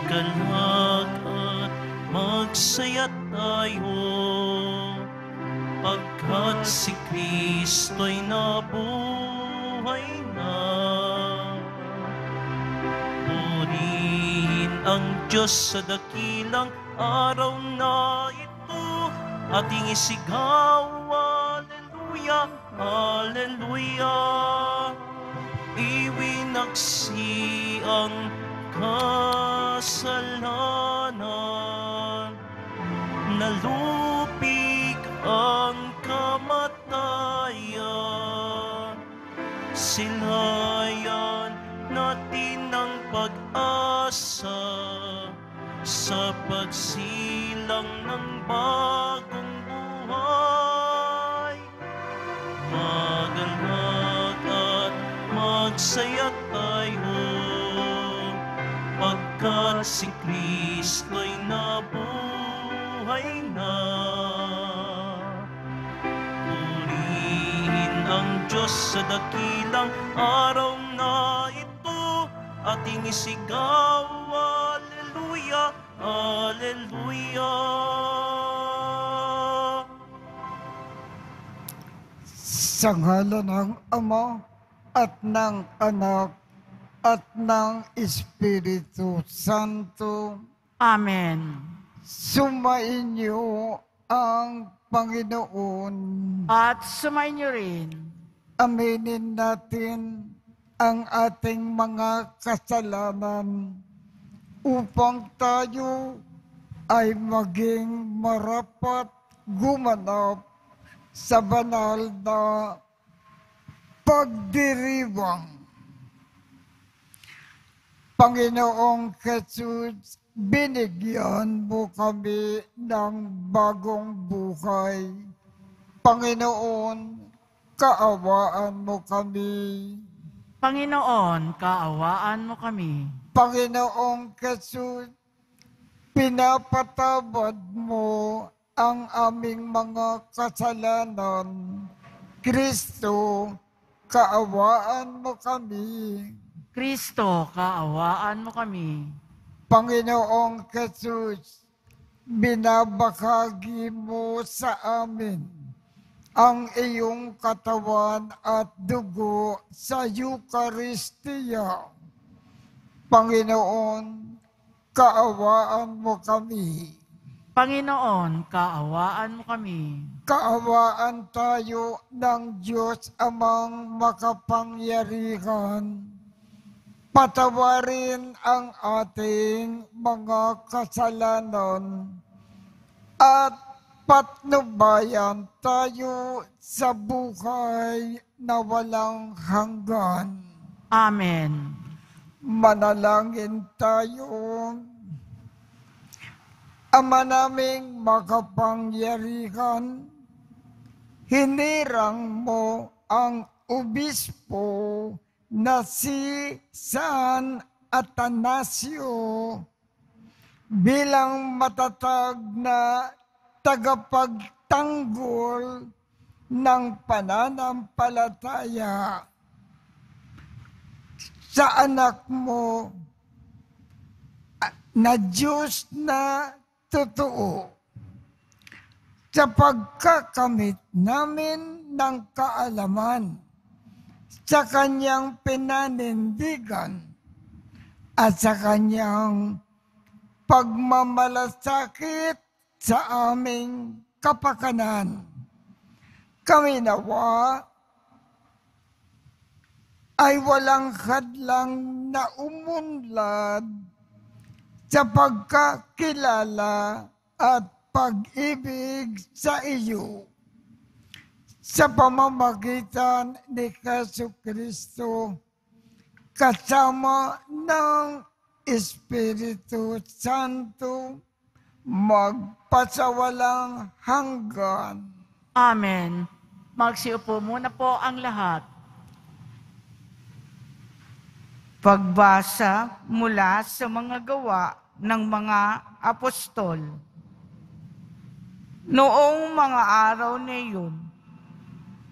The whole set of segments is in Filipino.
maggalak at magsaya tayo, pagkat si Kristo'y nabuhay na. Purihin ang Diyos sa dakilang araw na ito, ating isigaw, Alleluia, Alleluia. Iwinaksi ang kasalanan, nalupig ang kamatayan, silayan natin ang pag-asa sa pagsilang ng bagong buhay. Magalak at magsaya tayo, pagkat si Kristo'y nabuhay na. Purihin ang Diyos sa dakilang araw na ito, ating isigaw, Alleluia, Alleluia. Sa ngalan ng Ama at ng Anak at ng Espiritu Santo. Amen. Sumainyo ang Panginoon. At sumainyo rin. Aminin natin ang ating mga kasalanan upang tayo ay maging marapat gumanap sa banal na pagdiriwang. Panginoong Jesus, binigyan mo kami ng bagong buhay. Panginoon, kaawaan mo kami. Panginoon, kaawaan mo kami. Panginoong Jesus, pinapatawad mo ang aming mga kasalanan. Kristo, kaawaan mo kami. Kristo, kaawaan mo kami. Panginoong Jesus, binabahagi mo sa amin ang iyong katawan at dugo sa Eucharistia. Panginoon, kaawaan mo kami. Panginoon, kaawaan mo kami. Kaawaan tayo ng Diyos Amang makapangyarihan. Patawarin ang ating mga kasalanan at patnubayan tayo sa buhay na walang hanggan. Amen. Manalangin tayo. Ama naming makapangyarihan, hinirang mo ang obispo na si San Atanasio bilang matatag na tagapagtanggol ng pananampalataya sa anak mo na Diyos na totoo, sa pagkakamit namin ng kaalaman sa kanyang pinanindigan at sa kanyang pagmamalasakit sa aming kapakanan. Kami nawa ay walang hadlang na umunlad sa pagkakilala at pag-ibig sa iyo sa pamamagitan ni Jesucristo kasama ng Espiritu Santo magpasawalang hanggan. Amen. Magsiupo muna po ang lahat. Pagbasa mula sa mga gawa ng mga apostol. Noong mga araw na iyon,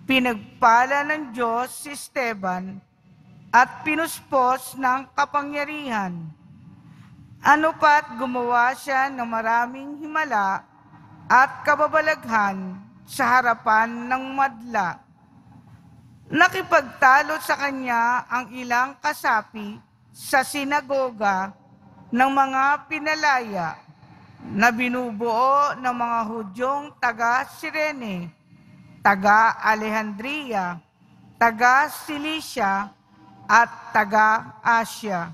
pinagpala ng Diyos si Esteban at pinuspos ng kapangyarihan Ano pa't gumawa siya ng maraming himala at kababalaghan sa harapan ng madla. Nakipagtalo sa kanya ang ilang kasapi sa sinagoga ng mga pinalaya na binubuo ng mga Hudyong taga-Sirene, taga-Alejandria, taga-Cilicia at taga-Asya.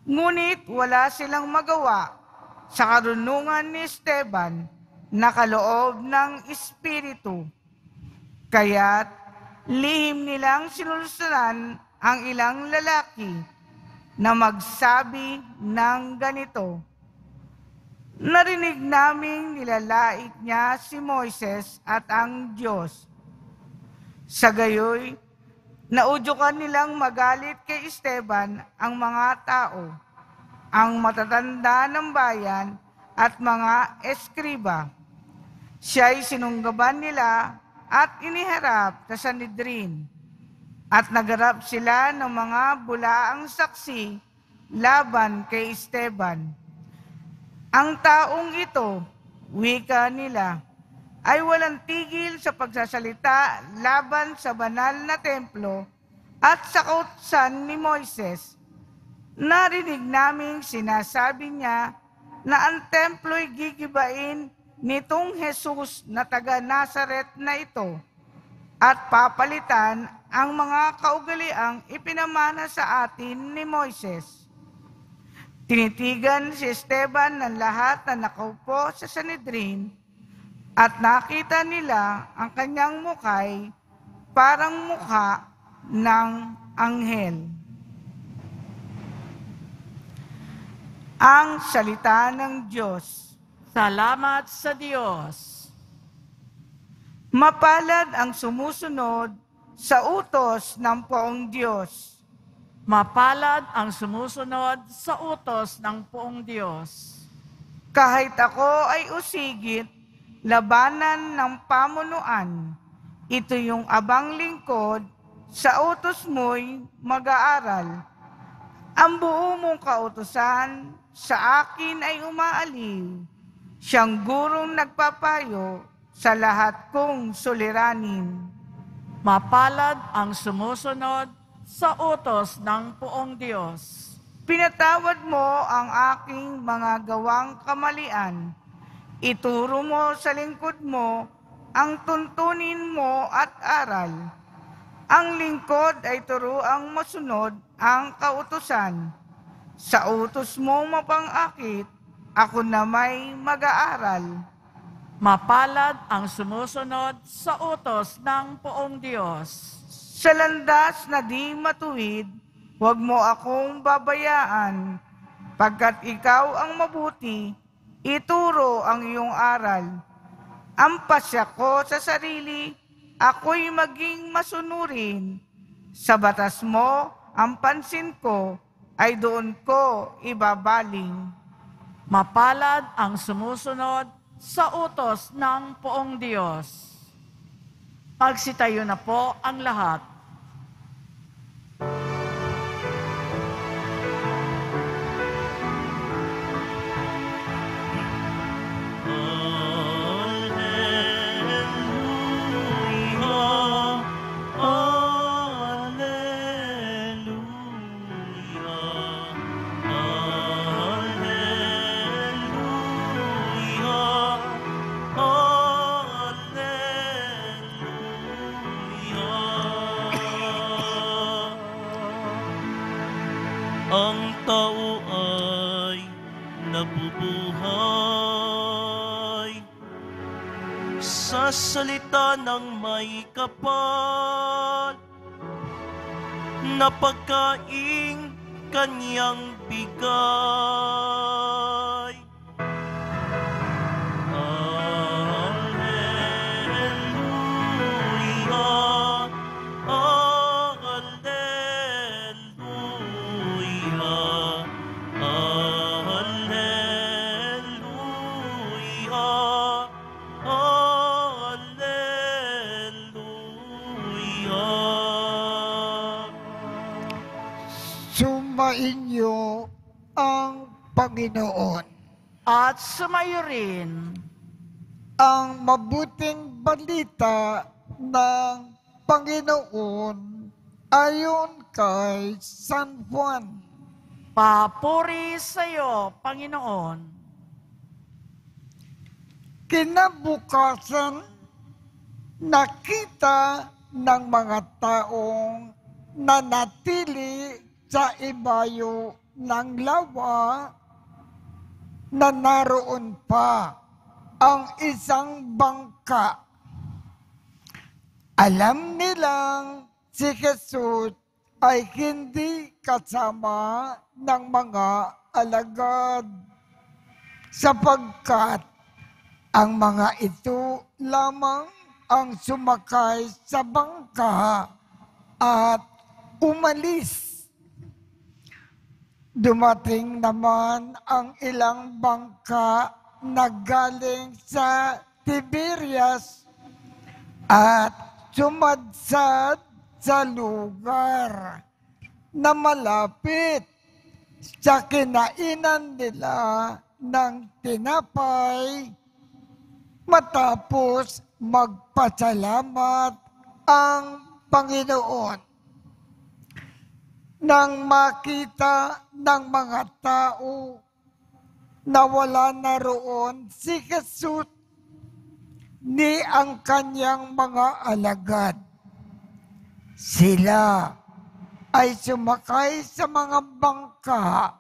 Ngunit wala silang magawa sa karunungan ni Esteban na kaloob ng Espiritu. Kaya't lihim nilang sinulusunan ang ilang lalaki na magsabi ng ganito, "Narinig naming nilalait niya si Moises at ang Diyos." Sa gayoy, naudyukan nilang magalit kay Esteban ang mga tao, ang matatanda ng bayan at mga eskriba. Siya'y sinunggaban nila at iniharap sa Sanhedrin, at nagharap sila ng mga bulaang saksi laban kay Esteban. Ang taong ito, wika nila, ay walang tigil sa pagsasalita laban sa banal na templo at sa kautusan ni Moises. Narinig naming sinasabi niya na ang templo'y gigibain nitong Jesus na taga Nazaret na ito at papalitan ang mga kaugaliang ipinamana sa atin ni Moises. Tinitigan si Esteban ng lahat na nakaupo sa Sanhedrin, at nakita nila ang kanyang mukhay parang mukha ng anghel. Ang salita ng Diyos. Salamat sa Diyos. Mapalad ang sumusunod sa utos ng Poong Diyos. Mapalad ang sumusunod sa utos ng Poong Diyos. Kahit ako ay usigit, labanan ng pamunuan, ito yung abang lingkod, sa utos mo'y mag-aaral. Ang buo mong kautusan sa akin ay umaaliw, siyang gurong nagpapayo sa lahat kong suliranin. Mapalad ang sumusunod sa utos ng Poong Diyos. Pinatawad mo ang aking mga gawang kamalian. Ituro mo sa lingkod mo ang tuntunin mo at aral. Ang lingkod ay turuang masunod ang kautusan. Sa utos mo mapang-akit, ako na may mag-aaral. Mapalad ang sumusunod sa utos ng Poong Diyos. Sa landas na di matuwid, huwag mo akong babayaan. Pagkat ikaw ang mabuti, ituro ang iyong aral. Ang pasya ko sa sarili, ako'y maging masunurin. Sa batas mo, ang pansin ko, ay doon ko ibabaling. Mapalad ang sumusunod sa utos ng Poong Diyos. Magsitayo na po ang lahat. Ang tao ay nabubuhay sa salita ng may kapal na pagkaing kanyang bigay. Alleluia, Sumainyo ang Panginoon. At sumayo rin Ang mabuting balita ng Panginoon ayon kay San Juan. papuri sa iyo, Panginoon. Kinabukasan, nakita ng mga taong nanatili sa ibayo ng lawa na naroon pa ang isang bangka. Alam nilang si Jesus ay hindi kasama ng mga alagad sapagkat ang mga ito lamang ang sumakay sa bangka at umalis. Dumating naman ang ilang bangka na galing sa Tiberias at sumadsad sa lugar na malapit sa kinainan nila ng tinapay matapos magpasalamat ang Panginoon. Nang makita ng mga tao na wala na roon si Jesus ni ang kanyang mga alagad, sila ay sumakay sa mga bangka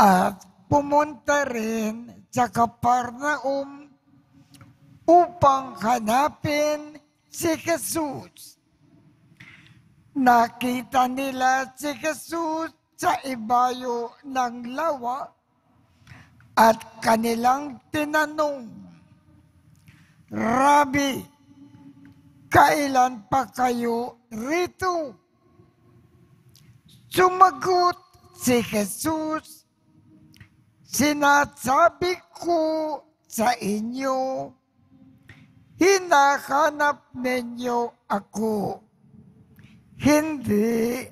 at pumunta rin sa Capernaum upang hanapin si Jesus. Nakita nila si Jesus sa ibayo ng lawa at kanilang tinanong, Rabbi, kailan pa kayo rito? Sumagot si Jesus, sinasabi ko sa inyo, hinahanap ninyo ako. Hindi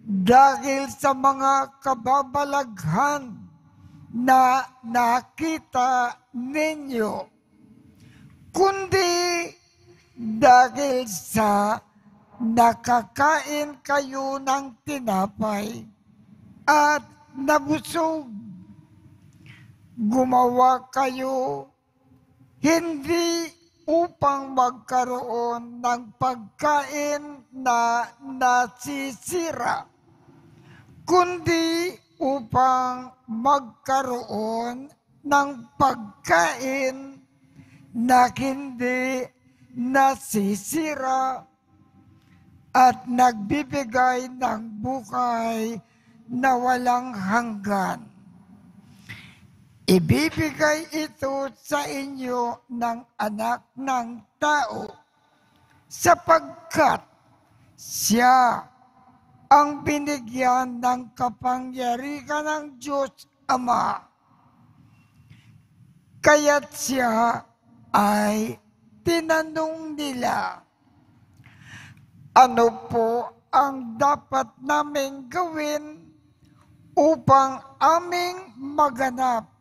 dahil sa mga kababalaghan na nakita ninyo, kundi dahil sa nakakain kayo ng tinapay at nabusog. Gumawa kayo hindi upang magkaroon ng pagkain na nasisira, kundi upang magkaroon ng pagkain na hindi nasisira at nagbibigay ng buhay na walang hanggan. Ibibigay ito sa inyo ng anak ng tao sapagkat siya ang binigyan ng kapangyarihan ng Diyos Ama. Kaya't siya ay tinanong nila, ano po ang dapat naming gawin upang aming maganap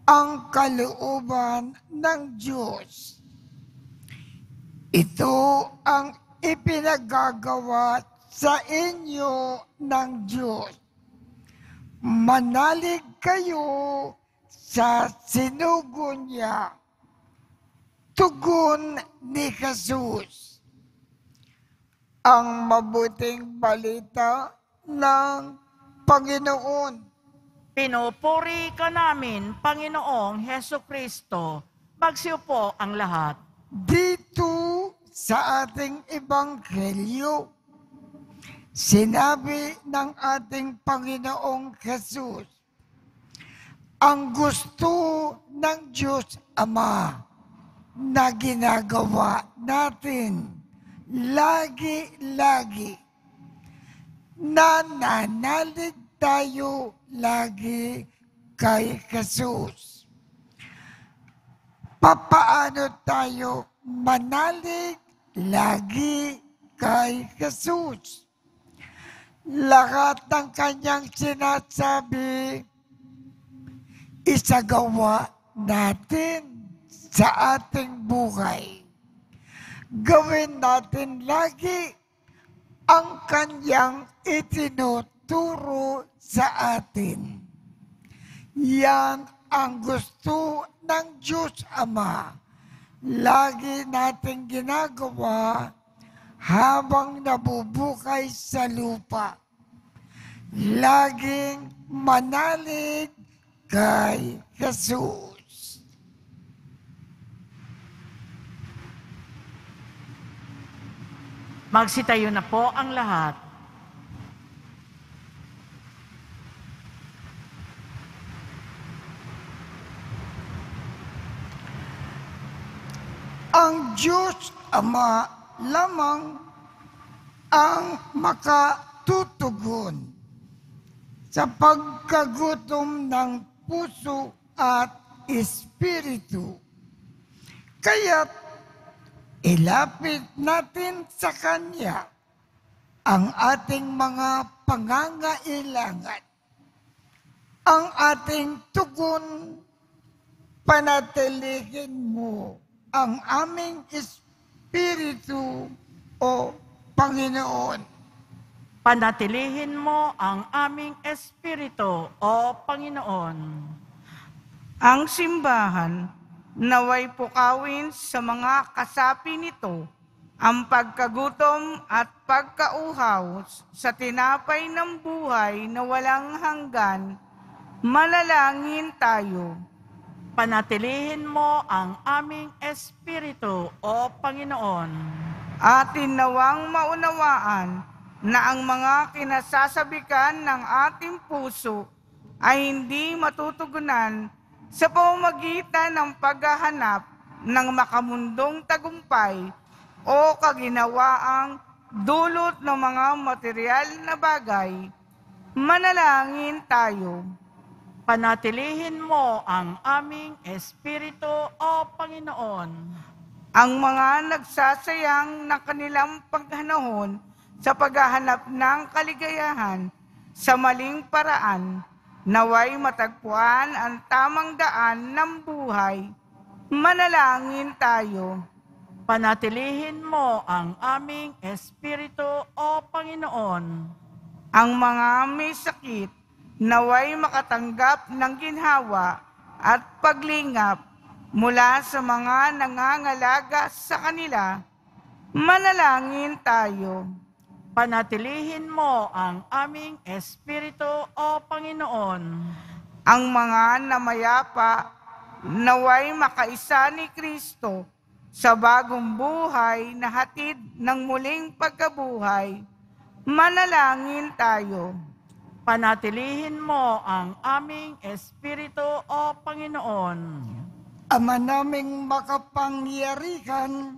ang kalooban ng Diyos? Ito ang ipinagagawa sa inyo ng Diyos. Manalig kayo sa sinugo niya. Tugon ni Jesus. Ang mabuting balita ng Panginoon. Pinupuri ka namin, Panginoong Heso Kristo. Magsiupo ang lahat. Dito sa ating ebanghelyo, sinabi ng ating Panginoong Jesus, ang gusto ng Diyos Ama na ginagawa natin lagi-lagi, nananalig tayo lagi kay Jesus. Papaano tayo manalig lagi kay Jesus? Lahat ng kanyang sinasabi, isagawa natin sa ating buhay. Gawin natin lagi ang kanyang itinuturo sa atin. Yan ang gusto ng Diyos Ama. Lagi nating ginagawa habang nabubuhay sa lupa. Laging manalig kay Jesus. Magsitayo na po ang lahat. Ang Diyos Ama lamang ang makatutugon sa pagkagutom ng puso at espiritu. Kaya't ilapit natin sa Kanya ang ating mga pangangailangan. Ang ating tugon, panatilihin mo ang aming espiritu, O Panginoon. Panatilihin mo ang aming espiritu, O Panginoon. Ang simbahan naway pukawin sa mga kasapi nito ang pagkagutom at pagkauhaw sa tinapay ng buhay na walang hanggan. Manalangin tayo. Panatilihin mo ang aming espiritu, O Panginoon. Atin nawang maunawaan na ang mga kinasasabikan ng ating puso ay hindi matutugunan sa pamamagitan ng paghahanap ng makamundong tagumpay o kaginawaang dulot ng mga material na bagay. Manalangin tayo. Panatilihin mo ang aming espiritu, O Panginoon. Ang mga nagsasayang ng kanilang paghanahon sa paghahanap ng kaligayahan sa maling paraan, naway matagpuan ang tamang daan ng buhay. Manalangin tayo. Panatilihin mo ang aming espiritu, O Panginoon. Ang mga may sakit, naway makatanggap ng ginhawa at paglingap mula sa mga nangangalaga sa kanila. Manalangin tayo. Panatilihin mo ang aming espiritu, O Panginoon. Ang mga namayapa, naway makaisa ni Kristo sa bagong buhay na hatid ng muling pagkabuhay. Manalangin tayo. Panatilihin mo ang aming espiritu, O Panginoon. Ama naming makapangyarihan,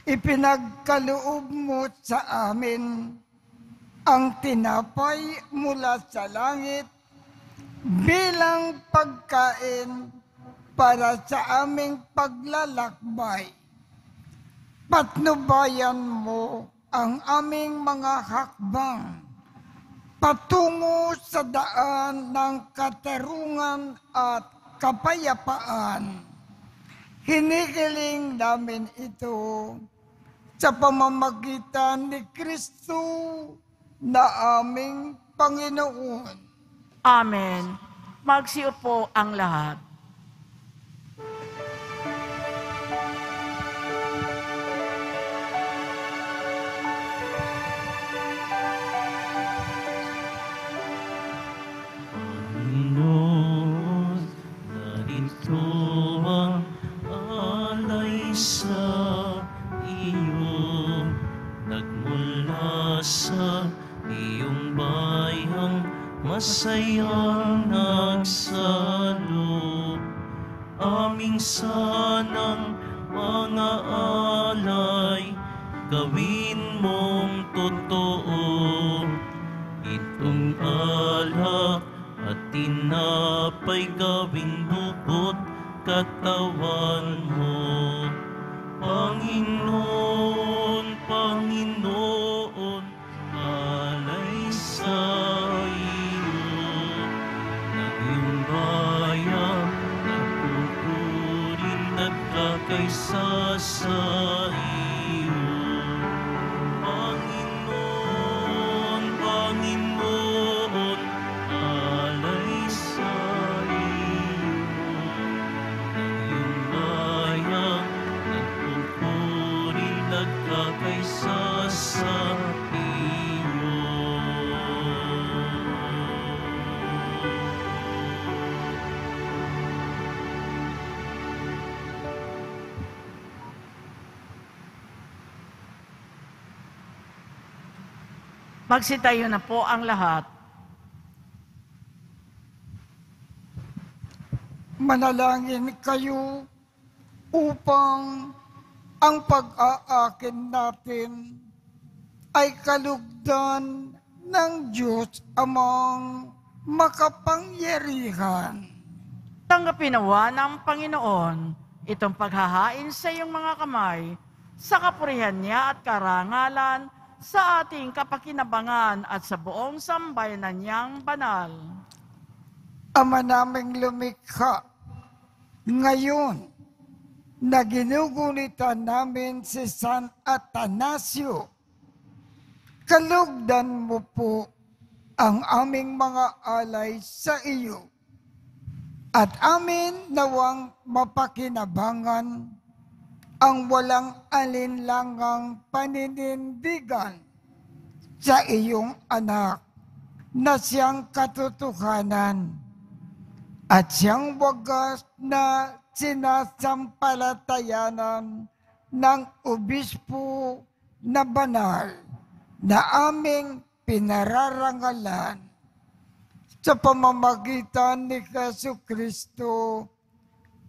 ipinagkaloob mo sa amin ang tinapay mula sa langit bilang pagkain para sa aming paglalakbay. Patnubayan mo ang aming mga hakbang patungo sa daan ng katarungan at kapayapaan. Hinihiling namin ito sa pamamagitan ni Kristo na aming Panginoon. Amen. Magsiupo ang lahat. Panginoon, narito ang alay sa iyo, nagmula sa iyong bayang masayang nagsalo. Aming sanang mga alay, gawin mong totoo. Itong alak at tinapay gawing dugo't katawan mo. Panginoon, Panginoon, alay sa iyo ng iyong bayan kaysa sa iyo. Panginoon, Panginoon, alay sa iyo. Iyong bayang nagpupuri, nagkakaysa sa iyo. Magsitayo na po ang lahat. Manalangin kayo upang ang pag-aakin natin ay kalugdan ng Diyos amang makapangyarihan. Tanggapin nawa ng Panginoon itong paghahain sa iyong mga kamay sa kapurihan niya at karangalan sa ating kapakinabangan at sa buong sambayanan niyang banal. Ama naming lumikha, ngayon na ginugulitan namin si San Atanasio, kalugdan mo po ang aming mga alay sa iyo at amin nawang mapakinabangan ang walang alinlangang paninindigan sa iyong anak na siyang katotohanan at siyang wagas na sinasampalatayanan ng obispo na banal na aming pinararangalan sa pamamagitan ni Jesucristo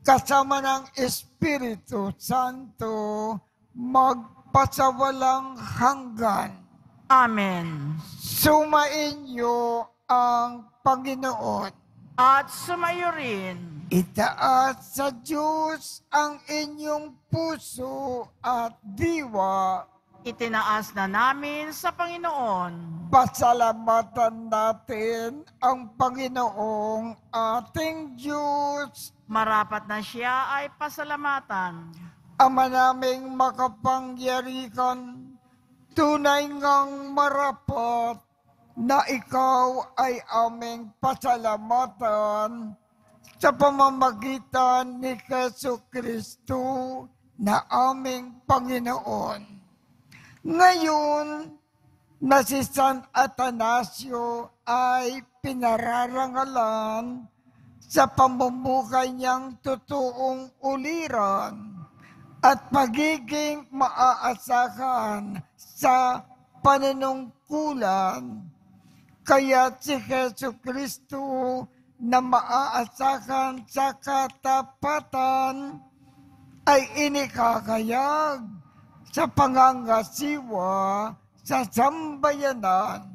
kasama ng Espiritu Santo, magpasawalang hanggan. Amen. Sumainyo ang Panginoon. At sumayo rin. Itaas sa Diyos ang inyong puso at diwa. Itinaas na namin sa Panginoon. Pasalamatan natin ang Panginoong ating Diyos. Marapat na siya ay pasalamatan. Ama naming makapangyarihan, tunay ngang marapat na ikaw ay aming pasalamatan sa pamamagitan ni Jesucristo na aming Panginoon. Ngayon na si San Atanasio ay pinararangalan sa pamumuhay niyang totoong uliran at pagiging maaasahan sa panunungkulan. Kaya si Jesucristo na maaasahan sa katapatan ay inikakayag sa pangangasiwa sa sambayanan.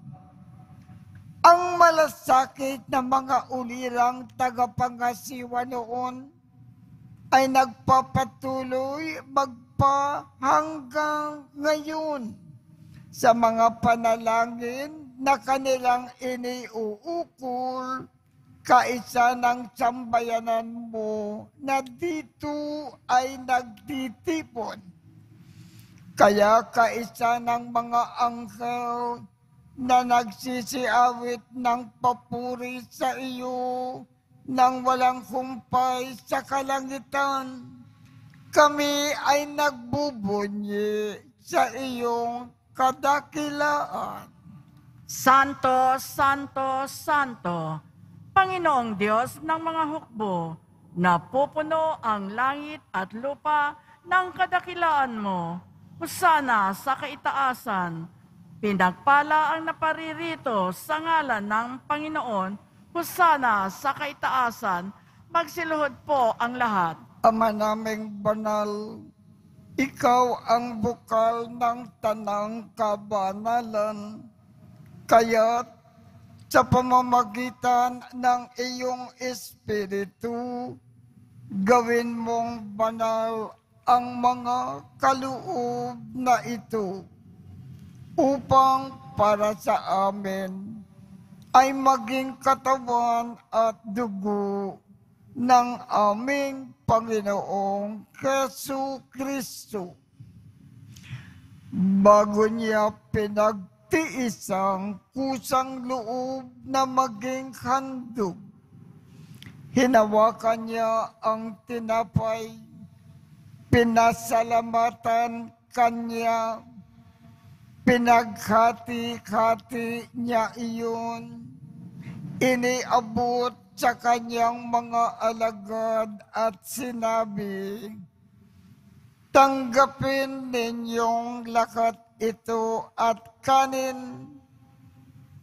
Ang malasakit na mga ulirang tagapangasiwa noon ay nagpapatuloy magpa hanggang ngayon sa mga panalangin na kanilang iniuukol kaisa ng sambayanan mo na dito ay nagtitipon. Kaya kaisa ng mga anghel na nagsisiawit ng papuri sa iyo nang walang humpay sa kalangitan, kami ay nagbubunyi sa iyong kadakilaan. Santo, Santo, Santo, Panginoong Diyos ng mga hukbo, napupuno ang langit at lupa ng kadakilaan mo. Husana sa kaitaasan. Pinagpala ang naparirito sa ngalan ng Panginoon. Husana sa kaitaasan. Magsiluhod po ang lahat. Ama naming banal, ikaw ang bukal ng tanang kabanalan. Kaya't sa pamamagitan ng iyong Espiritu, gawin mong banal ang mga kaloob na ito upang para sa amin ay maging katawan at dugo ng aming Panginoong Jesu-Kristo. Bago niya pinagtiis ang kusang loob na maging handog, hinawakan niya ang tinapay, pinasalamatan kanya, pinaghati-hati niya iyon, iniabot sa kanyang mga alagad at sinabi, "Tanggapin ninyong lahat ito at kanin.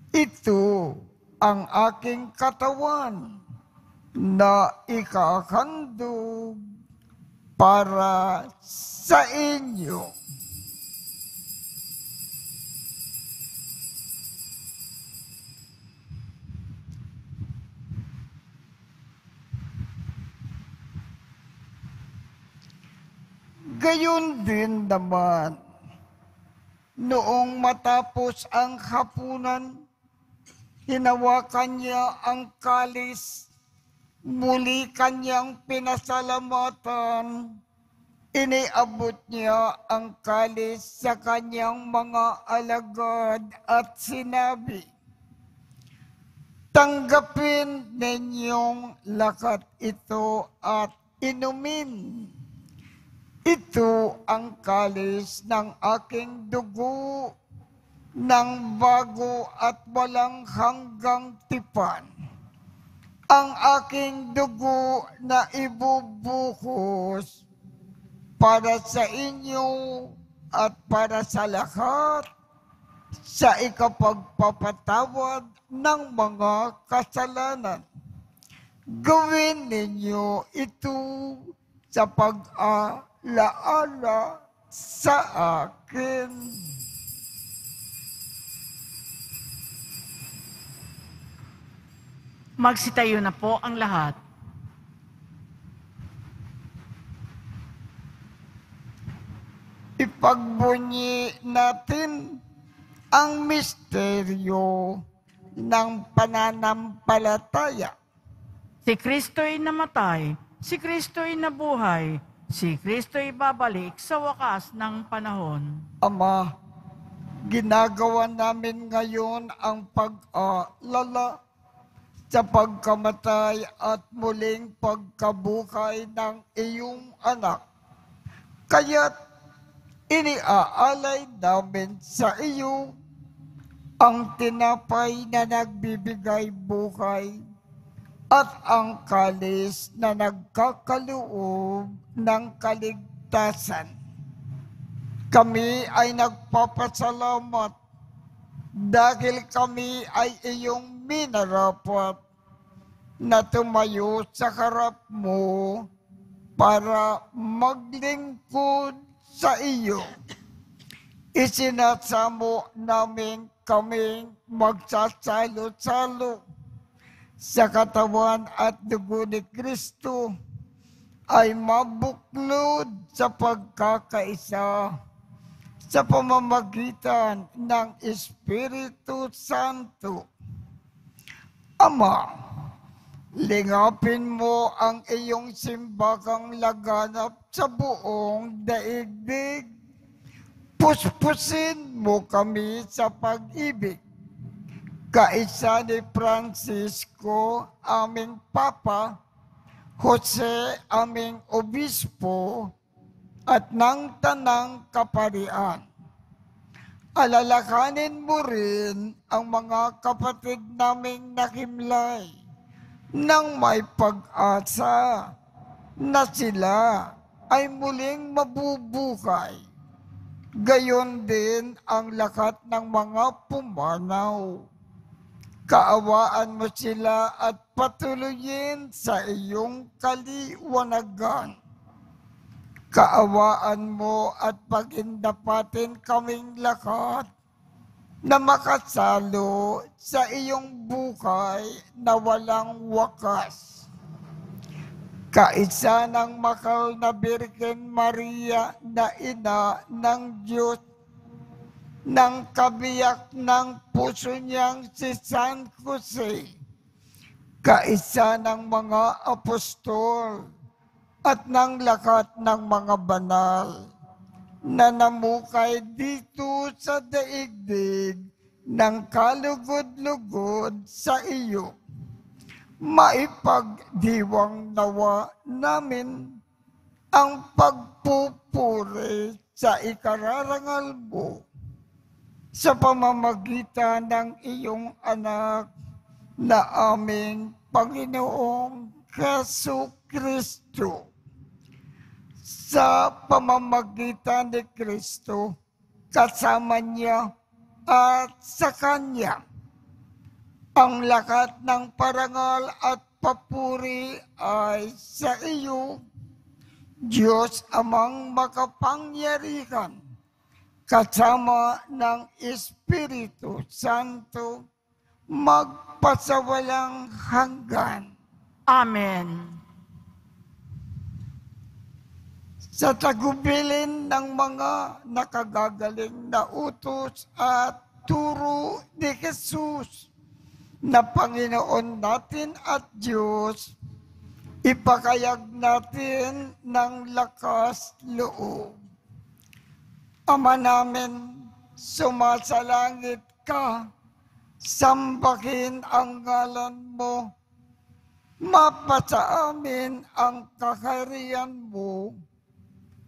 Ito ang aking katawan na ikahandog para sa inyo." Gayon din naman, noong matapos ang hapunan, hinawakan niya ang kalis, muli kanyang pinasalamatan, iniabot niya ang kalis sa kanyang mga alagad at sinabi, "Tanggapin ninyong lahat ito at inumin. Ito ang kalis ng aking dugo ng bago at walang hanggang tipan. Ang aking dugo na ibubuhos para sa inyo at para sa lahat sa ikapagpapatawad ng mga kasalanan. Gawin ninyo ito sa pag-alaala sa akin." Magsitayo na po ang lahat. Ipagbunyi natin ang misteryo ng pananampalataya. Si Kristo'y namatay, si Kristo'y nabuhay, si Kristo'y babalik sa wakas ng panahon. Ama, ginagawa namin ngayon ang pag-aalala sa pagkamatay at muling pagkabuhay ng iyong anak. Kaya't iniaalay namin sa iyo ang tinapay na nagbibigay buhay at ang kalis na nagkakaloob ng kaligtasan. Kami ay nagpapasalamat dahil kami ay iyong minarapat na tumayo sa harap mo para maglingkod sa iyo. Isinasamo namin kaming magsasalo-salo sa katawan at dugo ni Kristo ay mabuklod sa pagkakaisa sa pamamagitan ng Espiritu Santo. Ama, lingapin mo ang iyong simbahang laganap sa buong daigdig. Puspusin mo kami sa pag-ibig. Kaisa ni Francisco, aming Papa, Jose, aming Obispo, at ng Tanang Kaparian. Alalahanin mo rin ang mga kapatid naming nakimlay nang may pag-asa na sila ay muling mabubuhay. Gayon din ang lahat ng mga pumanaw. Kaawaan mo sila at patuloyin sa iyong kaliwanagan. Kaawaan mo at pagindapatin kaming lahat na makasalo sa iyong buhay na walang wakas. Kaisa ng mahal na Birhen Maria na ina ng Diyos, ng kabiyak ng puso niyang si San Jose, kaisa ng mga apostol, at ng lakat ng mga banal na namukay dito sa daigdig ng kalugod-lugod sa iyo. Maipagdiwang nawa namin ang pagpupuri sa ikararangal mo sa pamamagitan ng iyong anak na aming Panginoong Jesucristo. Sa pamamagitan ni Kristo, kasama niya at sa Kanya, ang lakat ng parangal at papuri ay sa iyo, Diyos Amang makapangyarihan, kasama ng Espiritu Santo, magpasawalang hanggan. Amen. Sa tagubilin ng mga nakagagaling na utos at turo ni Jesus na Panginoon natin at Diyos, ipakayag natin ng lakas loob. Ama namin, sumasalangit ka, sambahin ang ngalan mo, mapasa amin ang kaharian mo,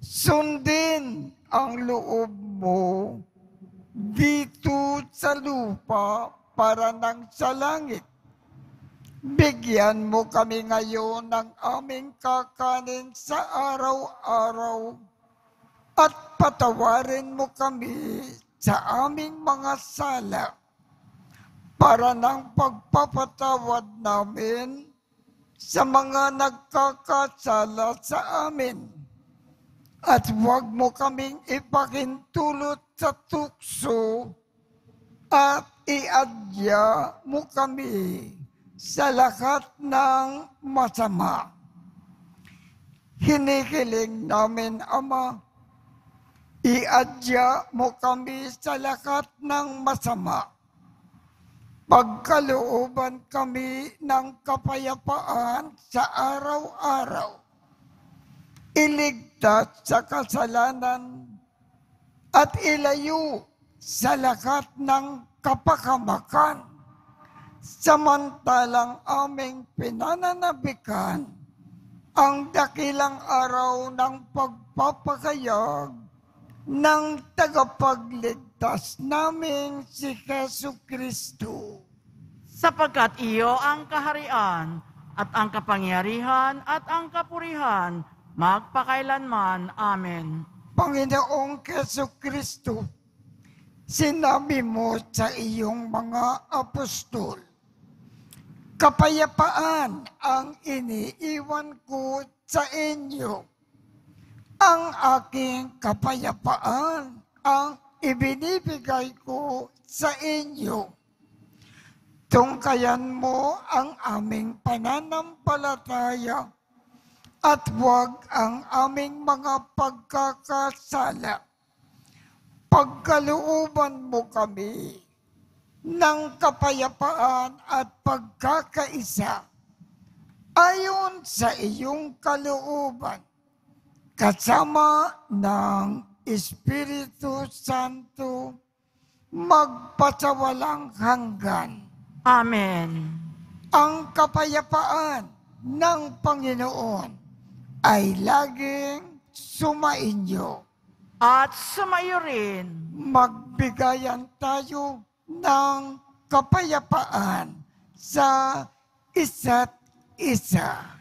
sundin ang loob mo dito sa lupa para nang sa langit. Bigyan mo kami ngayon ng aming kakanin sa araw-araw at patawarin mo kami sa aming mga sala para ng pagpapatawad namin sa mga nagkakasala sa amin. At huwag mo kaming ipakintulot sa tukso at iadya mo kami sa lahat ng masama. Hinihiling namin, Ama, iadya mo kami sa lahat ng masama. Pagkalooban kami ng kapayapaan sa araw-araw. Iligtas sa kasalanan at ilayo sa lahat ng kapakamakan, samantalang aming pinananabikan ang dakilang araw ng pagpapakayag ng tagapagligtas naming si Jesucristo. Sapagkat iyo ang kaharian at ang kapangyarihan at ang kapurihan magpakailanman. Amen. Panginoong Jesucristo, sinabi mo sa iyong mga apostol, kapayapaan ang iniiwan ko sa inyo. Ang aking kapayapaan ang ibinibigay ko sa inyo. Tungkayan mo ang aming pananampalataya at huwag ang aming mga pagkakasala. Pagkalooban mo kami ng kapayapaan at pagkakaisa ayon sa iyong kalooban, kasama ng Espiritu Santo, magpasawalang hanggan. Amen. Ang kapayapaan ng Panginoon ay laging sumainyo. At sumayo rin. Magbigayan tayo ng kapayapaan sa isa't isa.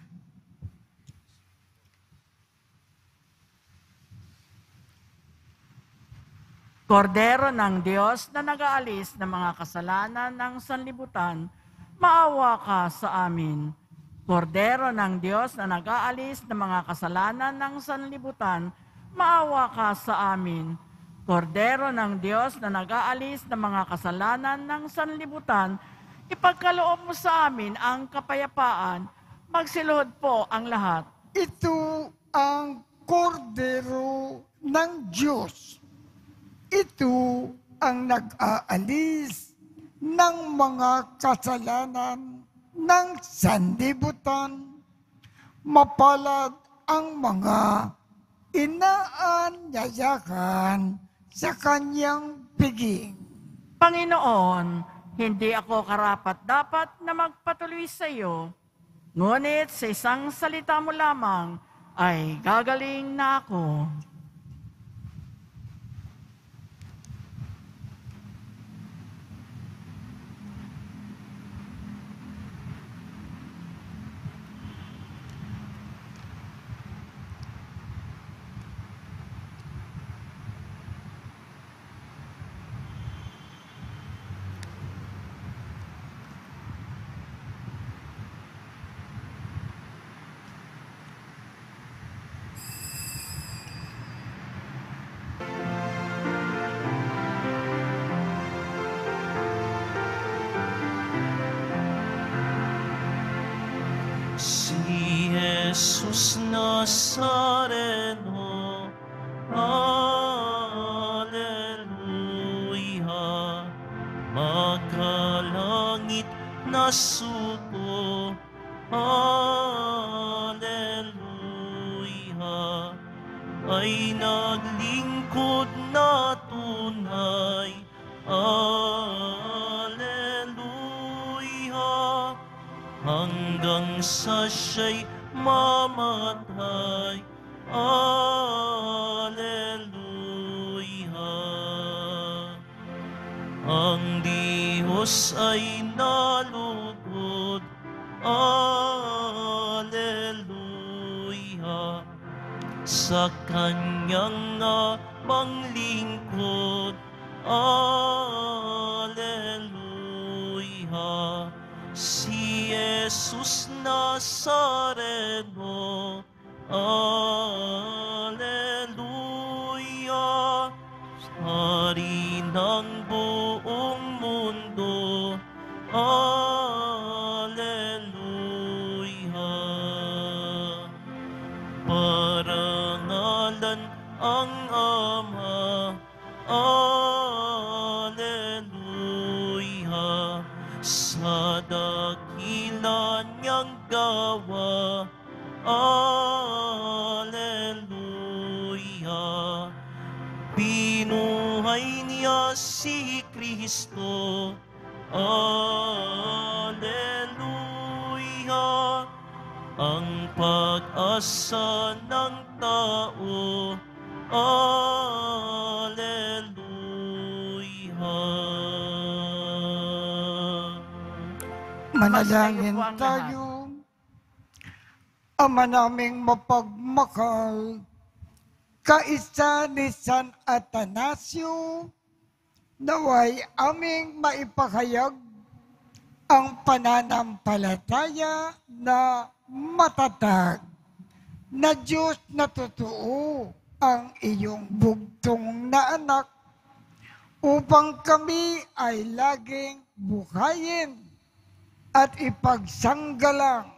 Kordero ng Diyos na nag-aalis ng mga kasalanan ng sanlibutan, maawa ka sa amin. Kordero ng Diyos na nag-aalis ng mga kasalanan ng sanlibutan, maawa ka sa amin. Kordero ng Diyos na nag-aalis ng mga kasalanan ng sanlibutan, ipagkaloob mo sa amin ang kapayapaan. Magsiluhod po ang lahat. Ito ang kordero ng Diyos. Ito ang nag-aalis ng mga kasalanan ng sanlibutan. Mapalad ang mga inaanyayakan sa kanyang piging. Panginoon, hindi ako karapat-dapat na magpatuloy sa iyo, ngunit sa isang salita mo lamang ay gagaling na ako. Si Jesus Nazareno, Alleluia, makalangit na sugo, Alleluia, ay naglingkod na tunay, Alleluia, hanggang sa siya'y mamatay, Alleluia. Ang Diyos ay nalugod, Alleluia, sa kanyang amang lingkod, Alleluia. Si Jesus Nazareno, Alleluia, hari ng buong mundo, Alleluia. Parangalan ang Ama, Alleluia, sa dakila niyang gawa, Alleluia. Binuhay niya si Kristo, Alleluia, ang pag-asa ng tao, Alleluia. Manalangin Masayo po ang tayo. Ama naming mapagmahal, kaisa ni San Atanasio, naway aming maipahayag ang pananampalataya na matatag na Diyos na totoo ang iyong bugtong na anak upang kami ay laging buhayin at ipagsanggalang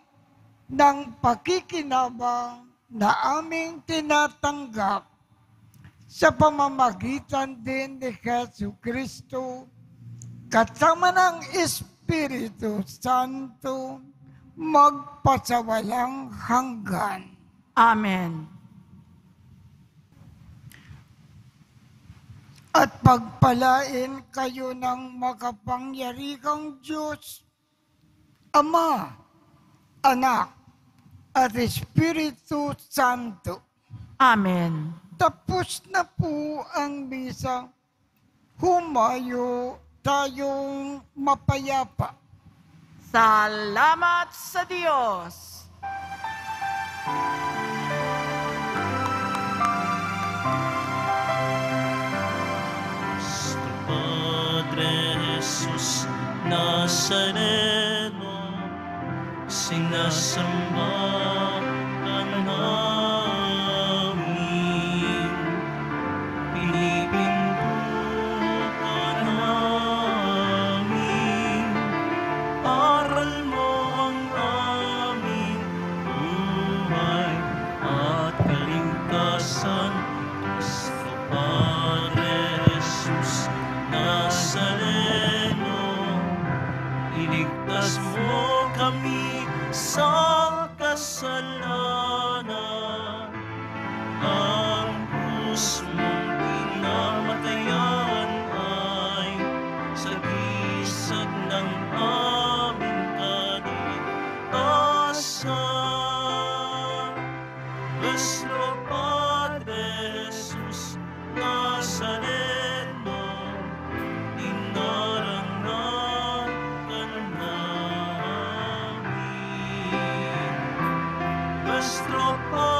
ng pakikinabang na aming tinatanggap sa pamamagitan din ni Jesu Kristo kasama ng Espiritu Santo magpasawalang hanggan. Amen. At pagpalain kayo ng makapangyarihang Diyos, Ama, Anak, at Espiritu Santo. Amen. Tapos na po ang misa. Humayo tayong mapayapa. Salamat sa Diyos. Padre Jesus Nazareno, sinasamba ka namin, pinipinto ka namin, aral mo ang aming buhay at kaligtasan. Sa Padre Jesus Nazareno, iligtas mo kami sa kasalanan. ang krus mong pinamatayan ay sagisag ng aming kaligtasan. Nuestro Padre Jesus Nazareno, dinarangan ka namin. Nuestro Padre